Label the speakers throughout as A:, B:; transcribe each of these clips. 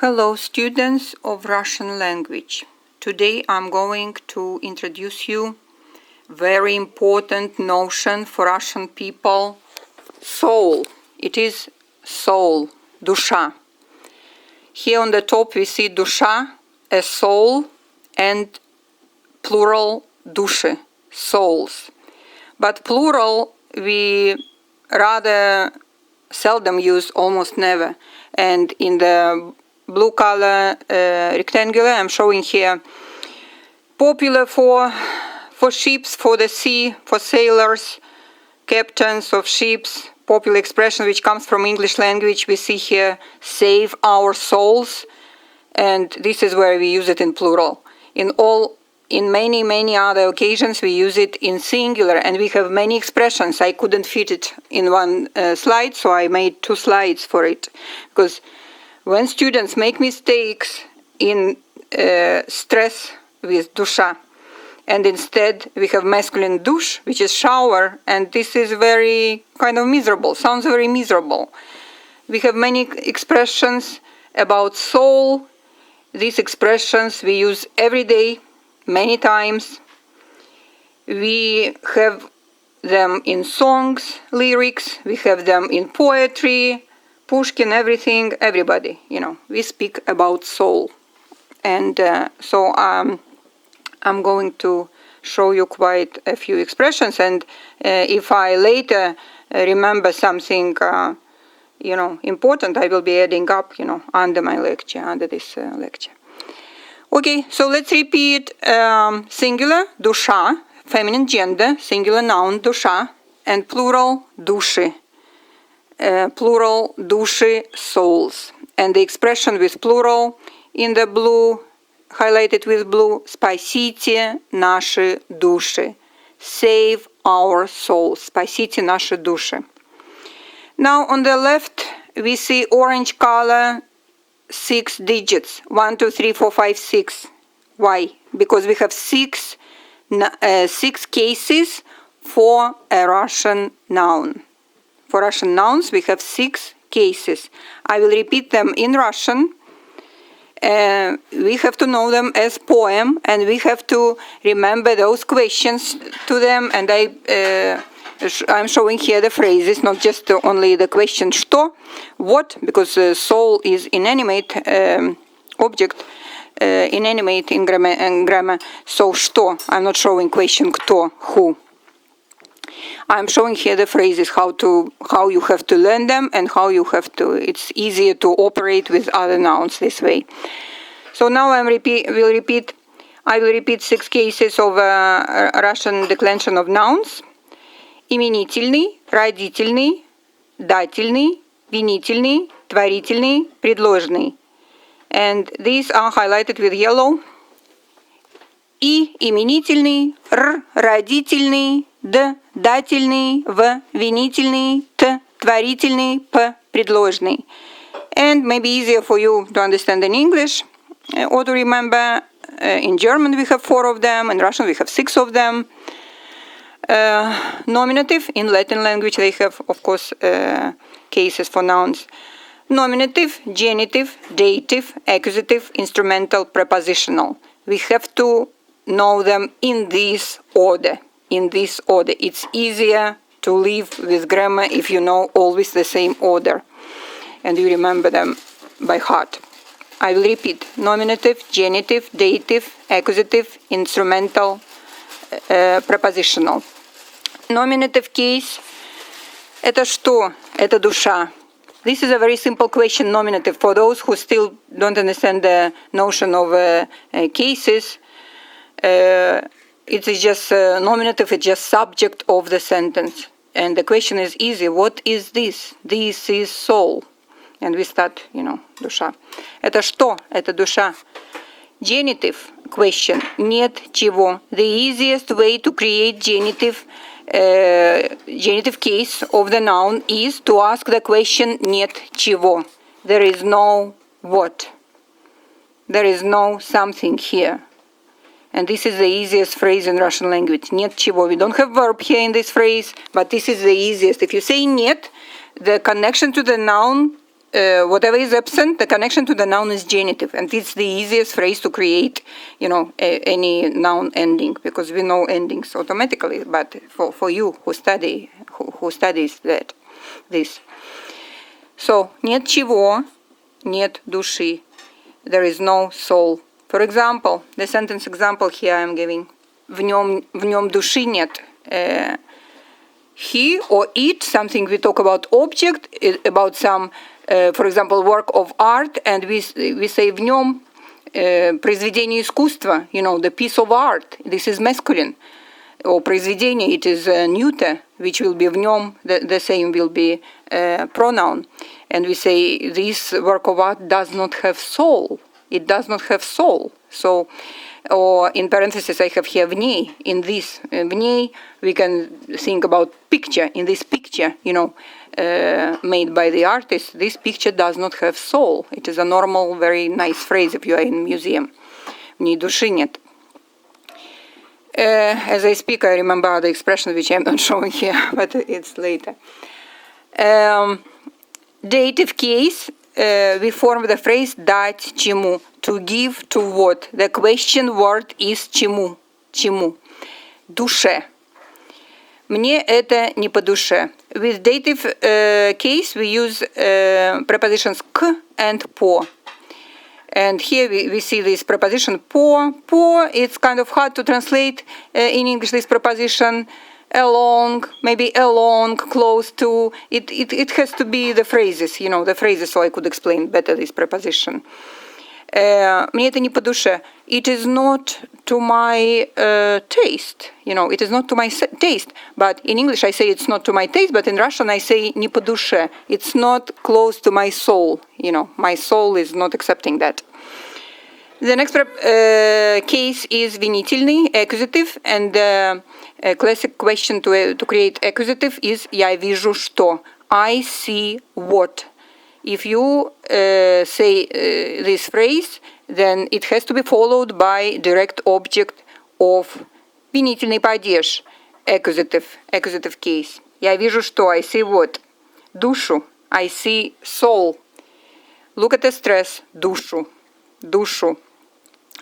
A: Hello, students of Russian language. Today I'm going to introduce you very important notion for Russian people, soul. It is soul, душа. Here on the top we see душа, a soul, and plural души, souls. But plural we rather seldom use, almost never. And in the blue color rectangular I'm showing here popular for ships, for the sea, for sailors, captains of ships, popular expression which comes from English language. We see here save our souls, and this is where we use it in plural. In many other occasions we use it in singular, and we have many expressions. I couldn't fit it in one slide, so I made two slides for it, because when students make mistakes in stress with душа, and instead we have masculine душ, which is shower, and this is very kind of miserable, sounds very miserable. We have many expressions about soul. These expressions we use every day, many times. We have them in songs, lyrics, we have them in poetry, Pushkin, everything, everybody, we speak about soul. And so I'm going to show you quite a few expressions, and if I later remember something, important, I will be adding up, under my lecture, under this lecture. Okay, so let's repeat singular, душа, feminine gender, singular noun, душа, and plural, души. Plural, души, souls. And the expression with plural in the blue, highlighted with blue, спасите наши души. Save our souls. Спасите наши души. Now on the left we see orange color, 6 digits. 1, 2, 3, 4, 5, 6. Why? Because we have six cases for a Russian noun. For Russian nouns we have 6 cases. I will repeat them in Russian. We have to know them as poem, and we have to remember those questions to them. And I'm showing here the phrases, not just only the question что, what, because soul is inanimate object, inanimate in grammar. So что, I'm not showing question кто, who. I'm showing here the phrases, how you have to learn them, and how you have to, it's easier to operate with other nouns this way. So now I will repeat 6 cases of Russian declension of nouns. Именительный, родительный, дательный, винительный, творительный, предложный. And these are highlighted with yellow. И именительный, р, родительный, д, дательный, в, винительный, т, творительный, п, предложный. And maybe easier for you to understand in English or to remember. In German we have 4 of them, in Russian we have 6 of them. Nominative, in Latin language they have, of course, cases for nouns. Nominative, genitive, dative, accusative, instrumental, prepositional. We have to know them in this order. It's easier to live with grammar if you know always the same order and you remember them by heart. I will repeat: nominative, genitive, dative, accusative, instrumental, prepositional. Nominative case – это что? Это душа. This is a very simple question, nominative. For those who still don't understand the notion of cases, it is just nominative, it's just subject of the sentence. And the question is easy. What is this? This is soul. And we start, душа. Это что? Это душа. Genitive question. Нет чего. The easiest way to create genitive case of the noun is to ask the question нет чего. There is no what. There is no something here. And this is the easiest phrase in Russian language. Нет чего. We don't have verb here in this phrase, but this is the easiest. If you say нет, the connection to the noun whatever is absent, the connection to the noun is genitive, and it's the easiest phrase to create, any noun ending, because we know endings automatically. But for you who studies this, so нет чего, нет души. There is no soul. For example, the sentence example here I am giving. В нем души нет. He or it, something we talk about object, about some, for example, work of art, and we say в нем произведение искусства, the piece of art. This is masculine. Or произведение, it is neuter, which will be в нем, the same will be pronoun. And we say this work of art does not have soul. It does not have soul. So, or in parentheses I have here в ней, in this, в ней we can think about picture. In this picture, made by the artist, this picture does not have soul. It is a normal, very nice phrase if you are in museum. В ней души нет. As I speak, I remember the expression which I'm not showing here, but it's later. Dative case, we form the phrase дать чему, to give to what. The question word is чему, душе. Мне это не по душе. With dative case, we use prepositions к and по. And here we see this preposition по. It's kind of hard to translate in English, this preposition. Along, maybe along, close to. It has to be the phrases, the phrases, so I could explain better this preposition. Мне это не по душе. It is not to my taste. It is not to my taste. But in English I say it's not to my taste, but in Russian I say не по душе. It's not close to my soul. My soul is not accepting that. The next case is винительный, accusative, and a classic question to create accusative is я вижу что. I see what. If you say this phrase, then it has to be followed by direct object of винительный падеж, accusative case. Я вижу что, I see what? Душу, I see soul. Look at the stress, душу.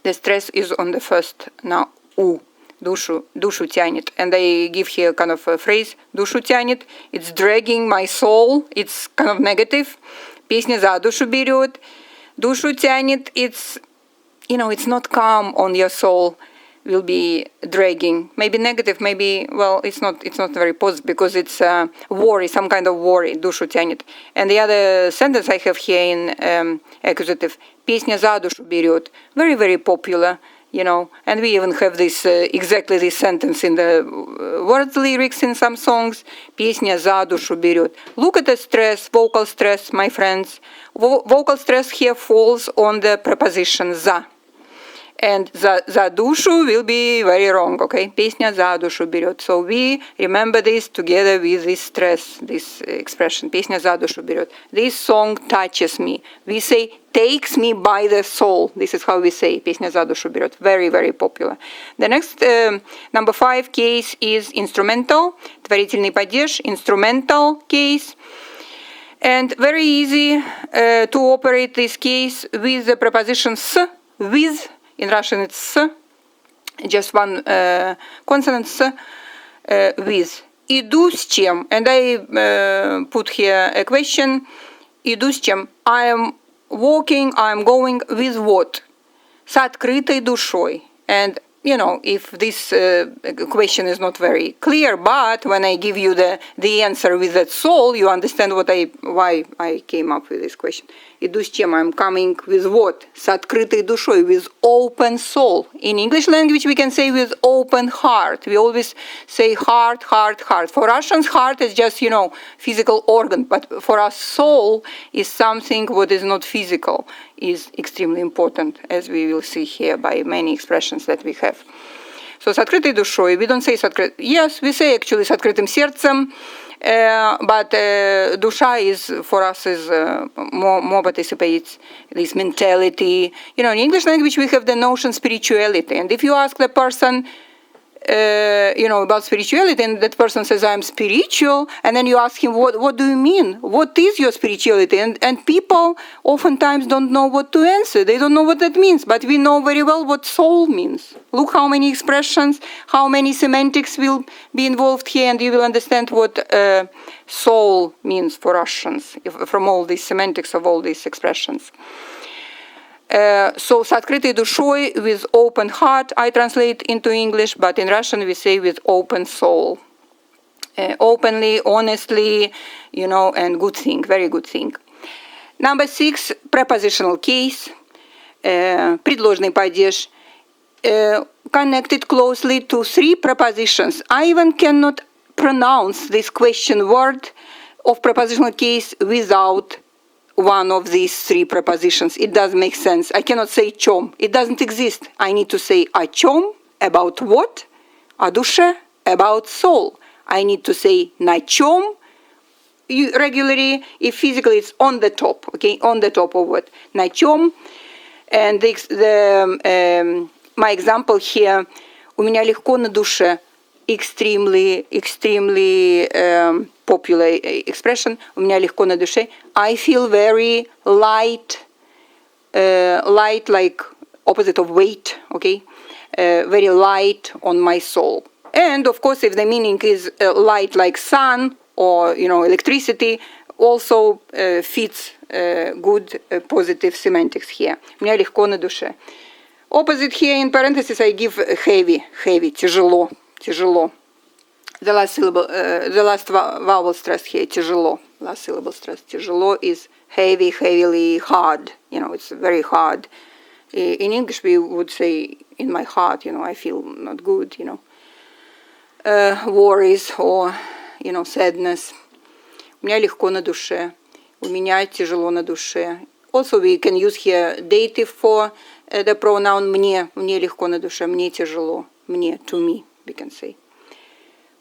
A: The stress is on the first now у. Душу тянет. And I give here kind of a phrase, душу тянет. It's dragging my soul. It's kind of negative. Песня за душу берет. Душу тянет. It's not calm on your soul. Will be dragging. Maybe negative, maybe, well, it's not very positive because it's worry, some kind of worry. Душу тянет. And the other sentence I have here in accusative, песня за душу берет. Very, very popular. And we even have this exactly this sentence in the words lyrics in some songs. Песня за душу берет. Look at the stress, vocal stress, my friends. Vocal stress here falls on the preposition за. And за душу will be very wrong, okay? Песня за душу берет. So we remember this together with this stress, this expression. Песня за душу берет. This song touches me. We say takes me by the soul. This is how we say песня за душу берет. Very, very popular. The next, number 5 case is instrumental. Творительный падеж, instrumental case. And very easy to operate this case with the preposition с, with. In Russian it's с, just one consonant с, with. Иду с чем? And I put here a question. Иду с чем? I am walking, I am going with what? С открытой душой. And if this question is not very clear, but when I give you the answer with that soul, you understand why I came up with this question. Иду с чем? I'm coming with what? С открытой душой, with open soul. In English language, we can say with open heart. We always say heart. For Russians, heart is just, physical organ. But for us, soul is something what is not physical, is extremely important, as we will see here by many expressions that we have. So с открытой душой, we don't say с открытой... Yes, we say actually с открытым сердцем. But душа is for us is more participates this mentality. In English language we have the notion spirituality, and if you ask the person about spirituality, and that person says, I'm spiritual, and then you ask him, what do you mean? What is your spirituality? And people oftentimes don't know what to answer. They don't know what that means, but we know very well what soul means. Look how many expressions, how many semantics will be involved here, and you will understand what soul means for Russians, from all these semantics of all these expressions. So, с открытой душой, with open heart, I translate into English, but in Russian we say with open soul. Openly, honestly, and good thing, very good thing. Number 6, prepositional case, предложный падеж, connected closely to 3 prepositions. I even cannot pronounce this question word of prepositional case without one of these 3 prepositions. It doesn't make sense. I cannot say чем. It doesn't exist. I need to say о чем, about what, о душе, about soul. I need to say на чем, regularly, if physically it's on the top, okay, on the top of what, на чем. And my example here, у меня легко на душе, extremely popular expression, у меня легко на душе. I feel very light, light like opposite of weight, okay, very light on my soul. And of course, if the meaning is light like sun or electricity, also fits good positive semantics here. У меня легко на душе. Opposite here in parentheses I give heavy, тяжело. The last syllable, the last vowel stress here, тяжело. Last syllable stress, тяжело is heavy, heavily, hard. It's very hard. In English we would say, in my heart, I feel not good, worries or, sadness. У меня легко на душе. У меня тяжело на душе. Also we can use here dative for the pronoun мне. Мне легко на душе. Мне тяжело. Мне, to me, we can say.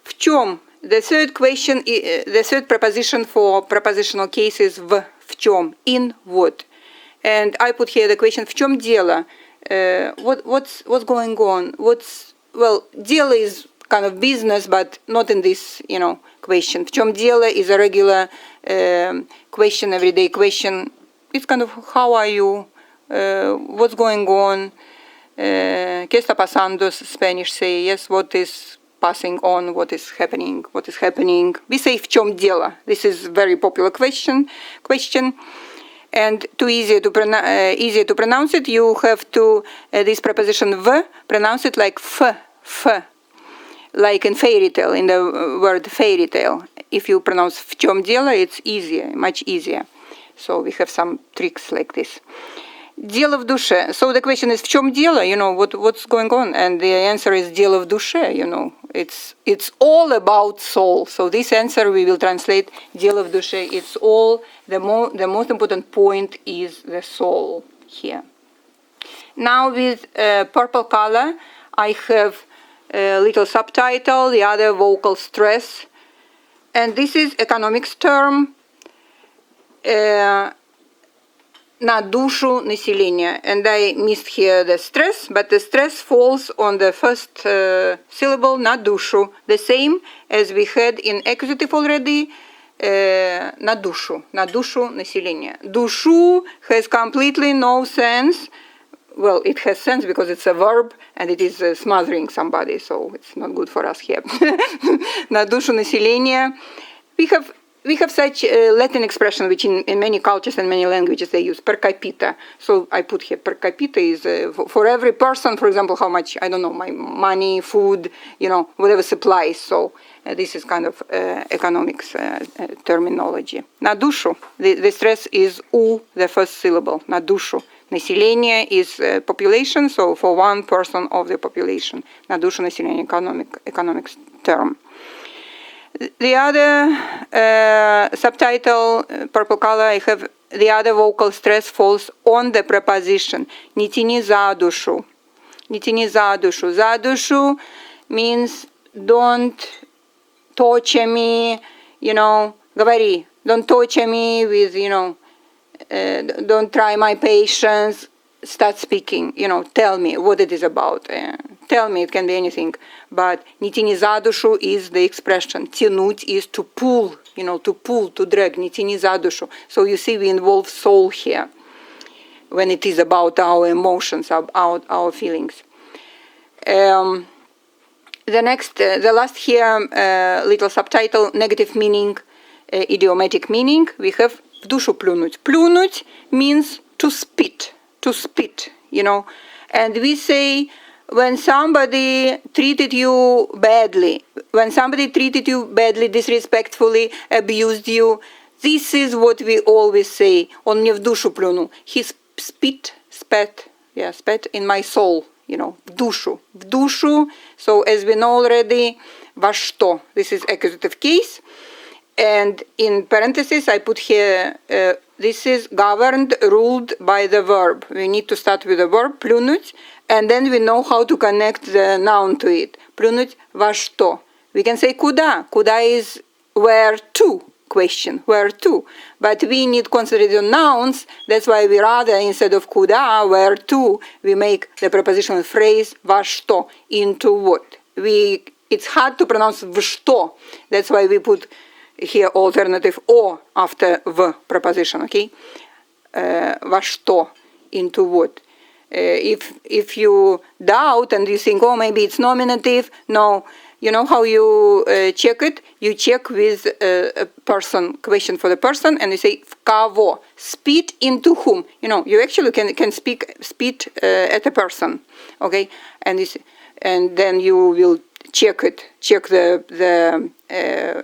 A: В чем? The third question, the third preposition for prepositional case is в чем? In what? And I put here the question, в чем дело? What's going on? Дело is kind of business, but not in this, question. В чем дело is a regular question, everyday question. It's kind of, how are you? What's going on? ¿Qué está pasando? Spanish say, yes, what is passing on, what is happening. We say в чем дело. This is very popular question. And too easier to pronounce it, you have to, this preposition v, pronounce it like f, like in fairy tale, in the word fairy tale. If you pronounce в чем дело, it's easier, much easier. So we have some tricks like this. Дело в душе. So the question is, в чем дело? What's going on? And the answer is дело в душе, It's all about soul. So this answer we will translate дело в душе. It's all, the most important point is the soul here. Now with purple color, I have a little subtitle, the other vocal stress. And this is economics term. На душу населения. And I missed here the stress, but the stress falls on the first syllable, на душу. The same as we had in accusative already, на душу населения. Душу has completely no sense. Well, it has sense because it's a verb and it is smothering somebody, so it's not good for us here. На душу населения. We have such a Latin expression which in many cultures and many languages they use, per capita. So I put here per capita is for every person, for example, how much, I don't know, my money, food, whatever supplies. So this is kind of economics terminology. На душу, the stress is U, the first syllable, на душу. Население is population, so for one person of the population. На душу населения, economics term. The other subtitle, purple color, I have the other vocal stress falls on the preposition. Не тяни за душу. Не тяни за душу. За душу means don't torture me, говори. Don't torture me with, don't try my patience. Start speaking, tell me what it is about. Tell me, it can be anything. But nitini za dušu is the expression. Тянуть is to pull, to pull, to drag. Nitini za dušu. So you see, we involve soul here when it is about our emotions, about our feelings. The last here, little subtitle, negative meaning, idiomatic meaning. We have в душу плюнуть. Плюнуть means to spit, And we say, when somebody treated you badly, disrespectfully, abused you, this is what we always say. Он мне в душу плюнул. He spat in my soul, в душу. В душу, so as we know already, во что. This is accusative case. And in parentheses, I put here, this is governed, ruled by the verb. We need to start with the verb, плюнуть, and then we know how to connect the noun to it. Плюнуть во что. We can say куда. Куда is where to, question, where to. But we need concentrate on nouns, that's why we rather, instead of куда, where to, we make the prepositional phrase во что, into what. It's hard to pronounce в что, that's why we put here alternative o after v preposition, okay? Во что, into what. If you doubt and you think, oh, maybe it's nominative, no. You know how you check it? You check with a person, question for the person, and you say в кого, spit into whom. You actually can spit at a person, okay? And then you will check the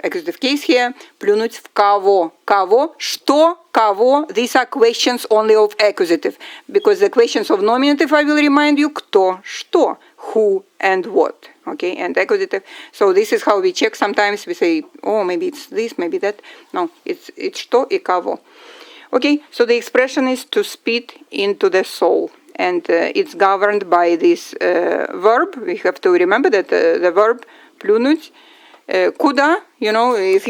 A: accusative case here. Плюнуть в кого. Кого, что, кого. These are questions only of accusative. Because the questions of nominative, I will remind you, кто, что, who, and what. Okay, and accusative. So this is how we check. Sometimes we say, oh, maybe it's this, maybe that. No, it's что и кого. Okay, so the expression is to spit into the soul. And it's governed by this verb. We have to remember that the verb плюнуть. Куда, if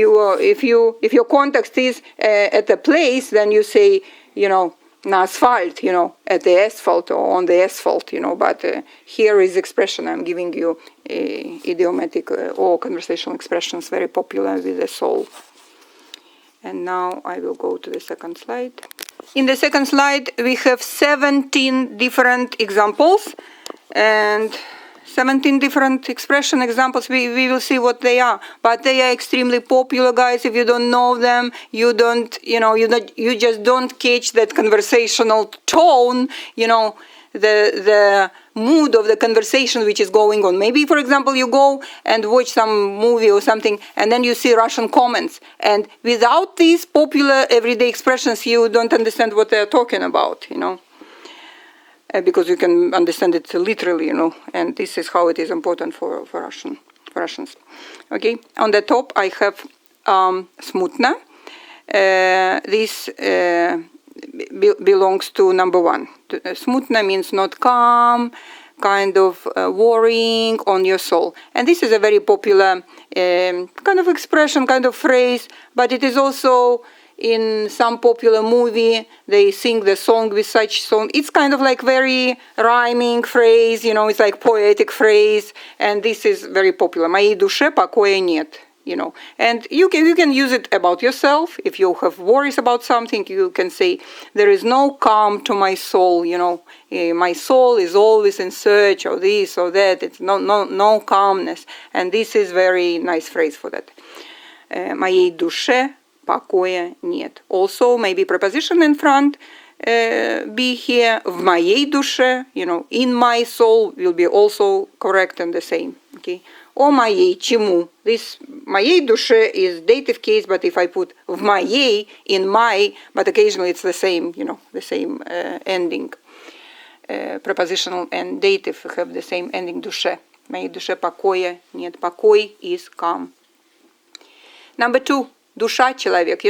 A: your context is at a place, then you say, на асфальт, at the asphalt or on the asphalt, but here is expression. I'm giving you idiomatic or conversational expressions very popular with the soul. And now I will go to the second slide. In the second slide, we have 17 different examples and 17 different expression examples. We will see what they are, but they are extremely popular, guys. If you don't know them, you just don't catch that conversational tone, the mood of the conversation which is going on. Maybe, for example, you go and watch some movie or something, and then you see Russian comments, and without these popular everyday expressions, you don't understand what they're talking about, because you can understand it literally, and this is how it is important for Russians. Okay, on the top I have smutno. This belongs to number one. Smutno means not calm, kind of worrying on your soul. And this is a very popular kind of expression, kind of phrase, but it is also in some popular movie, they sing the song with such song. It's kind of like very rhyming phrase, it's like poetic phrase, and this is very popular. Моей душе покоя нет, And you can use it about yourself. If you have worries about something, you can say, there is no calm to my soul, My soul is always in search of this or that. It's no calmness. And this is very nice phrase for that. Моей душе покоя нет. Also, maybe preposition in front be here. В моей душе, in my soul will be also correct and the same. Okay. О моей, чему. This моей душе is dative case, but if I put в моей, in my, but occasionally it's the same, the same ending. Prepositional and dative have the same ending душе. Моей душе покоя нет. Покой is calm. Number two. Душа человек.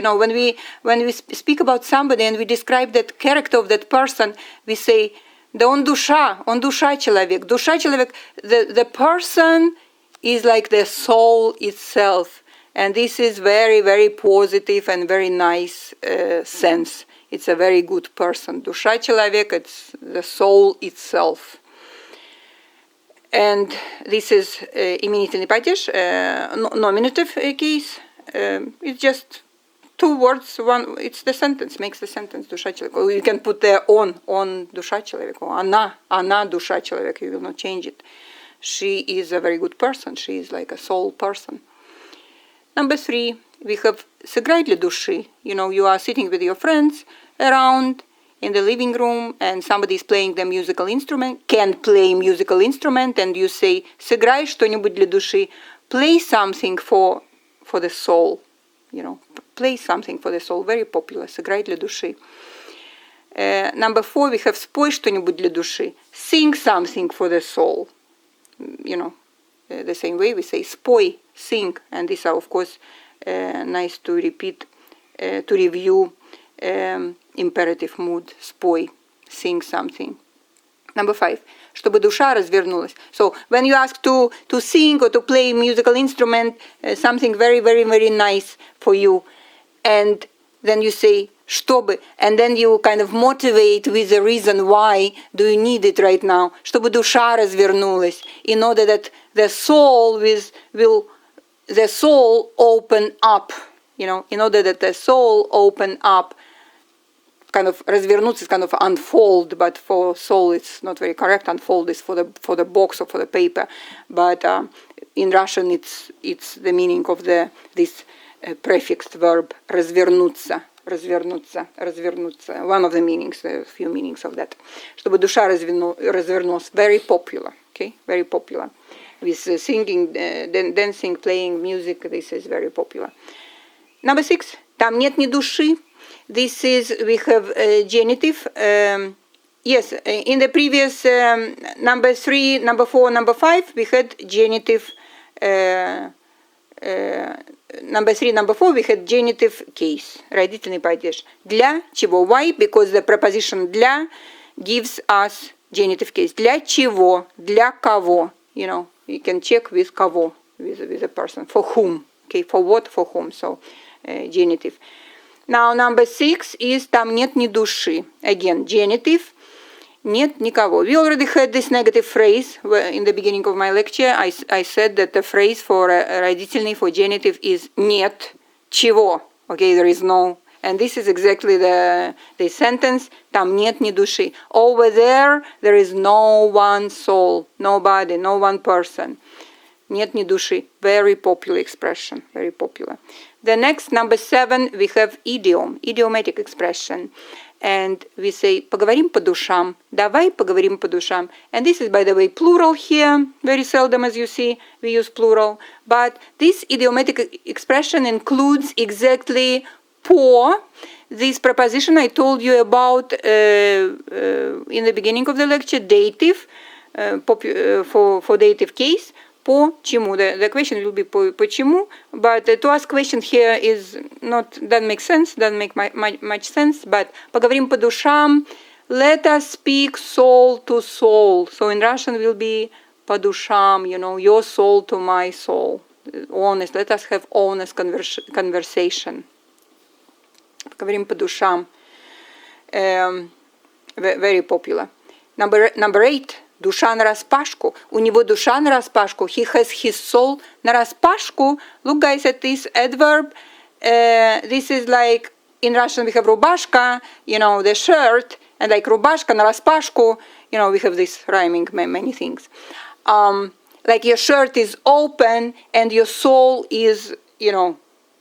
A: When we speak about somebody and we describe that character of that person, we say, да он душа человек. Душа человек, the person is like the soul itself. And this is very, very positive and very nice sense. It's a very good person. Душа человек, it's the soul itself. And this is именительный падеж, nominative case. It's just two words, one, it's the sentence, makes the sentence душа человека. Or you can put there on душа человека, она душа человека, you will not change it. She is a very good person, she is like a soul person. Number 3, we have сыграй для души. You know, you are sitting with your friends around in the living room and somebody is playing the musical instrument, can play musical instrument, and you say сыграй что-нибудь для души. Play something for the soul. You know, play something for the soul. Very popular. Сыграй для души. Number 4, we have спой что-нибудь для души. Sing something for the soul. You know, the same way we say спой, sing, and these are of course nice to repeat, to review imperative mood, спой, sing something. Number 5, чтобы душа развернулась. So when you ask to sing or to play musical instrument, something very, very, very nice for you, and then you say чтобы, and then you kind of motivate with the reason why do you need it right now, чтобы душа развернулась, in order that the soul will the soul open up, you know, in order that the soul open up, kind of развернуться is kind of unfold, but for soul it's not very correct. Unfold is for the box or for the paper, but in Russian it's the meaning of this prefixed verb развернуться. One of the meanings, a few meanings of that. Чтобы душа развернулась, very popular, okay, very popular. With singing, dancing, playing music, this is very popular. Number 6, там нет ни души. This is, we have genitive. Yes, in the previous number 3, number 4, number 5, we had genitive. Number 3, number 4, we had genitive case. Родительный падеж. Для чего? Why? Because the preposition для gives us genitive case. Для чего? Для кого? You know, you can check with кого, with a person. For whom? Okay, for what? For whom? So, genitive. Now, number 6 is там нет ни души. Again, genitive. Нет никого. We already had this negative phrase in the beginning of my lecture. I said that the phrase for родительный, for genitive is нет чего. Okay, there is no. And this is exactly the sentence. Там нет ни души. Over there is no one soul, nobody, no one person. Нет ни души. Very popular expression. Very popular. The next, number 7, we have idiom, idiomatic expression. And we say поговорим по душам. Давай поговорим по душам. And this is, by the way, plural here. Very seldom, as you see, we use plural. But this idiomatic expression includes exactly по, this preposition I told you about in the beginning of the lecture, dative, for dative case. Почему? The question will be почему, but to ask question here is not, doesn't make sense, doesn't make much sense, but поговорим по душам, let us speak soul to soul. So in Russian will be по душам, you know, your soul to my soul. Honest, let us have honest conversation. Поговорим по душам. Very popular. Number 8. Душа нараспашку. У него душа нараспашку. He has his soul нараспашку. Look, guys, at this adverb. This is like, in Russian we have рубашка, you know, the shirt, and like рубашка нараспашку, you know, we have this rhyming many things. Like your shirt is open and your soul is, you know,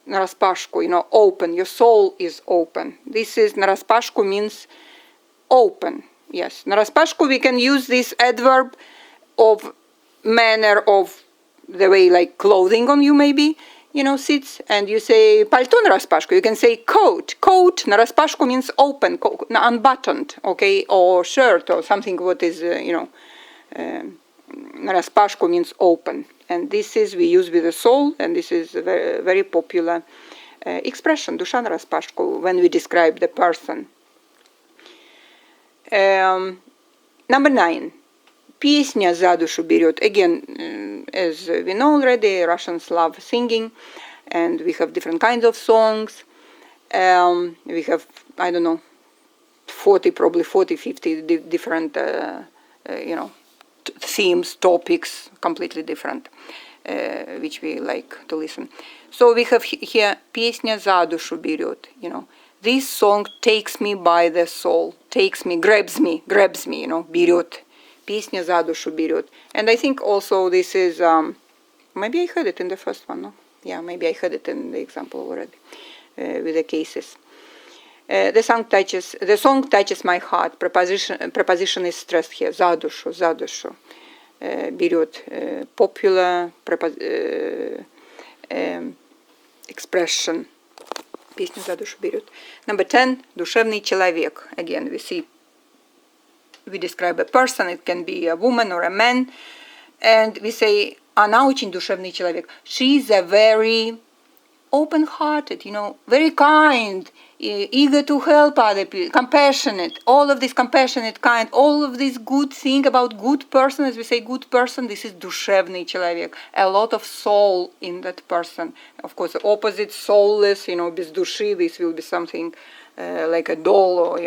A: нараспашку, you know, open. Your soul is open. This is нараспашку means open. Yes, нараспашку we can use this adverb of manner of the way like clothing on you maybe, you know, sits, and you say пальто нараспашку. You can say coat. Coat нараспашку means open, unbuttoned, okay, or shirt or something what is, you know, нараспашку means open. And this is we use with the soul, and this is a very, very popular expression, душа нараспашку, when we describe the person. Number 9. Песня за душу берет. Again, as we know already, Russians love singing, and we have different kinds of songs. We have, I don't know, 40, 50 different, you know, themes, topics, completely different, which we like to listen. So we have here «Песня за душу берет», This song takes me by the soul, takes me, grabs me, берет. «Песня за душу берет». And I think also this is, maybe I heard it in the first one, no? Yeah, maybe I heard it in the example already with the cases. The song touches my heart. Preposition is stressed here. За душу. Берет. Popular expression. Песню за душу берет. Number 10. Душевный человек. Again, we describe a person. It can be a woman or a man. And we say, она очень душевный человек. She's a very open-hearted, very kind, eager to help other people, compassionate, all of this compassionate, kind, all of this good thing about good person, as we say good person, this is душевный человек. A lot of soul in that person. Of course, the opposite, soulless, без души, this will be something like a doll or,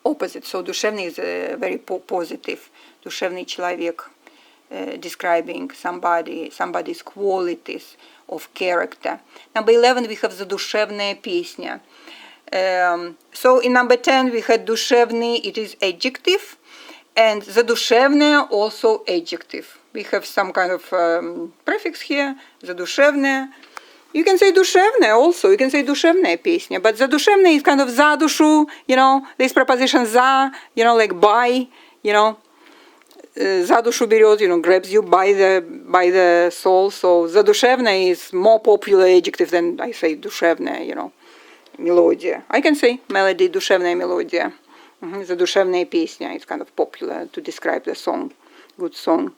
A: opposite. So душевный is very positive. Душевный человек. Describing somebody's qualities of character. Number 11 we have задушевная песня. So in number 10 we had душевный, it is adjective, and задушевная also adjective. We have some kind of prefix here, задушевная. You can say душевная also, you can say душевная песня, but задушевная is kind of за душу, this preposition за, like by, за душу берет, grabs you by the soul. So задушевная is more popular adjective than I say душевная, мелодия. I can say melody, душевная мелодия. Задушевная песня. It's kind of popular to describe the song, good song.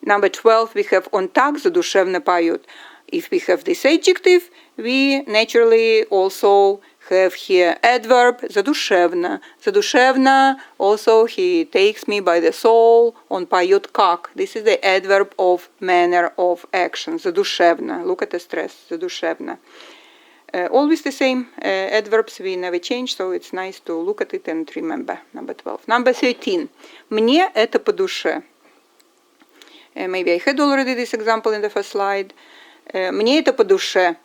A: Number 12 we have он так задушевно поет. If we have this adjective, we naturally also have here adverb задушевно. Задушевно, also he takes me by the soul, он поет как. This is the adverb of manner of action. Задушевно. Look at the stress. Задушевно. Always the same adverbs, we never change, so it's nice to look at it and remember. Number 12. Number 13. Мне это по душе. Maybe I had already this example in the first slide. Мне это по душе.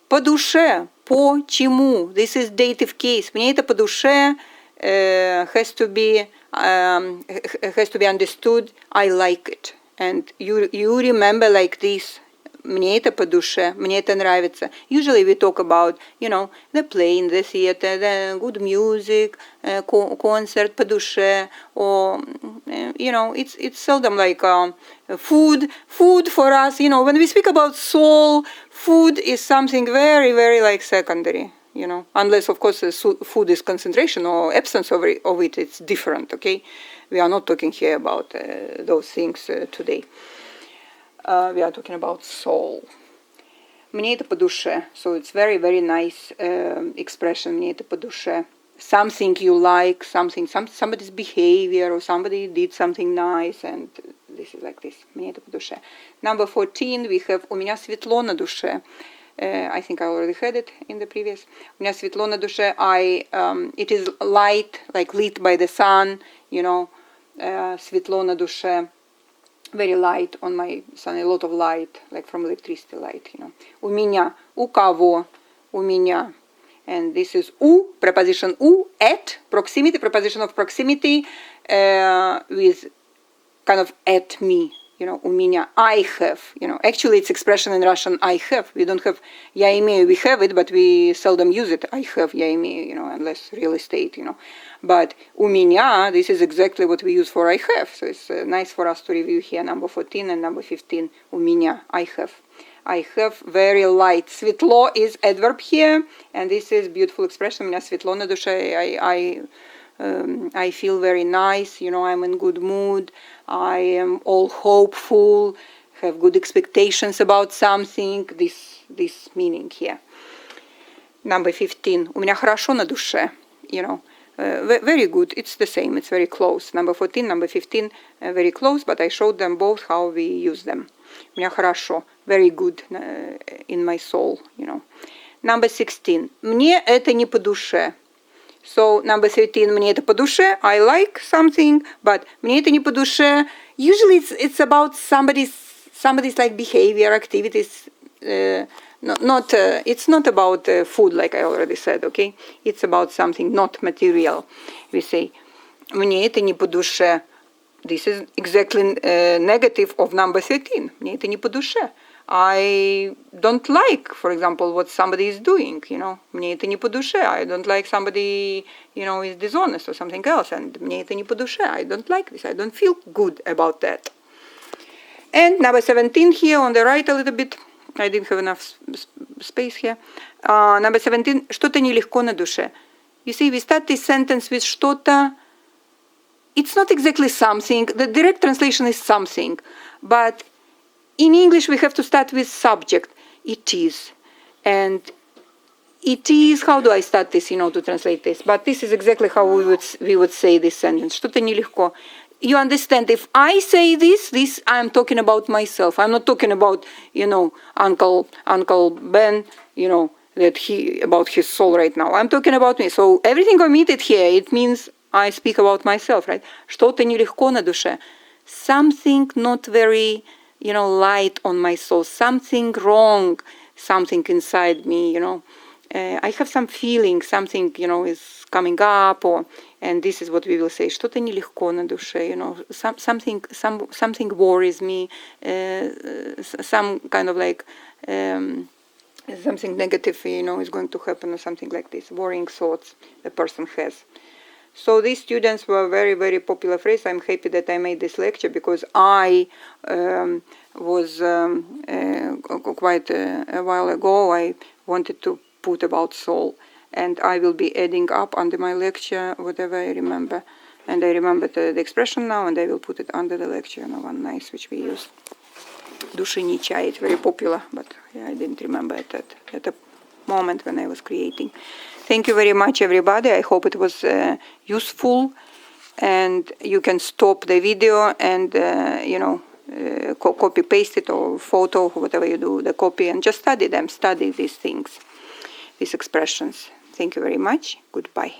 A: По душе. Почему? This is dative case. Мне это по душе has to be understood. I like it. And you remember like this. Мне это по душе. Мне это нравится. Usually we talk about, the play in the theater, the good music, concert по душе, or, it's seldom like food for us. When we speak about soul, food is something very, very like secondary, unless, of course, food is concentration or absence of it, it's different, okay? We are not talking here about those things today. We are talking about soul. Мне это по душе. So it's very, very nice expression. Мне это по душе. Something you like, somebody's behavior, or somebody did something nice, and this is like this. Мне это по душе. Number 14 we have у меня светло на душе. I think I already had it in the previous. У меня светло на душе. It is light, like lit by the sun, светло на душе. Very light on my sun, a lot of light, like from electricity light, У меня, у кого, у меня. And this is у, preposition у, at, proximity, preposition of proximity, with kind of at me, у меня, I have, Actually, it's expression in Russian, I have. We don't have, я имею, we have it, but we seldom use it. I have, я имею, unless real estate, But у меня, this is exactly what we use for I have. So it's nice for us to review here number 14 and number 15. У меня, I have. I have very light. Светло is adverb here, and this is beautiful expression. У меня светло на душе. I feel very nice. I'm in good mood. I am all hopeful. Have good expectations about something. This meaning here. Number 15. У меня хорошо на душе. Very good. It's the same. It's very close. Number 14, number 15, very close, but I showed them both how we use them. У меня хорошо. Very good in my soul, Number 16. Мне это не по душе. So, number 13, мне это по душе, I like something, but мне это не по душе. Usually it's about somebody's like behavior, activities, it's not about food, like I already said, okay? It's about something not material. We say, мне это не по душе. This is exactly negative of number 13. Мне это не по душе. I don't like, for example, what somebody is doing, Мне это не по душе. I don't like somebody, is dishonest or something else. And мне это не по душе. I don't like this. I don't feel good about that. And number 17 here on the right a little bit. I didn't have enough space here. Number 17. Что-то нелегко на душе. You see, we start this sentence with что-то. It's not exactly something. The direct translation is something. But in English, we have to start with subject. It is. And it is, how do I start this, to translate this? But this is exactly how we would say this sentence. Что-то нелегко. You understand, if I say this I'm talking about myself. I'm not talking about, Uncle Ben, about his soul right now. I'm talking about me. So everything omitted here, it means I speak about myself, right? Что-то нелегко на душе. Something not very, light on my soul. Something wrong, something inside me, I have some feeling, something, is coming up, and this is what we will say. Что-то нелегко на душе, something worries me, some kind of like something negative, is going to happen or something like this. Worrying thoughts a person has. So these students were very, very popular phrase. I'm happy that I made this lecture because I was quite a while ago, I wanted to put about soul, and I will be adding up under my lecture whatever I remember, and I remember the expression now, and I will put it under the lecture, one nice which we use. Души не чает, very popular, but I didn't remember it at a moment when I was creating. Thank you very much, everybody. I hope it was useful, and you can stop the video and copy paste it or photo, whatever you do, the copy, and just study them, study these things, these expressions. Thank you very much. Goodbye.